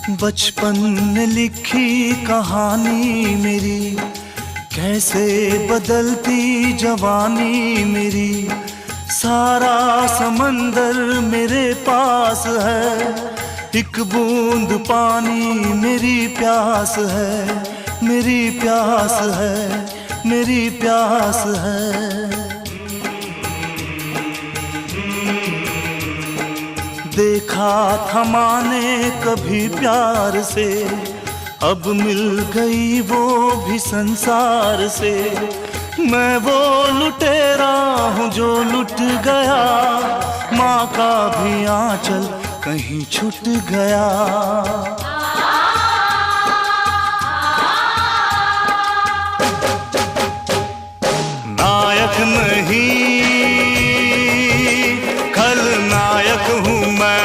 बचपन ने लिखी कहानी मेरी, कैसे बदलती जवानी मेरी। सारा समंदर मेरे पास है, एक बूंद पानी मेरी प्यास है, मेरी प्यास है, मेरी प्यास है। देखा था माने कभी प्यार से, अब मिल गई वो भी संसार से। मैं वो लुटेरा हूँ जो लुट गया, माँ का भी आंचल कहीं छूट गया। नायक नहीं खलनायक हूँ मैं।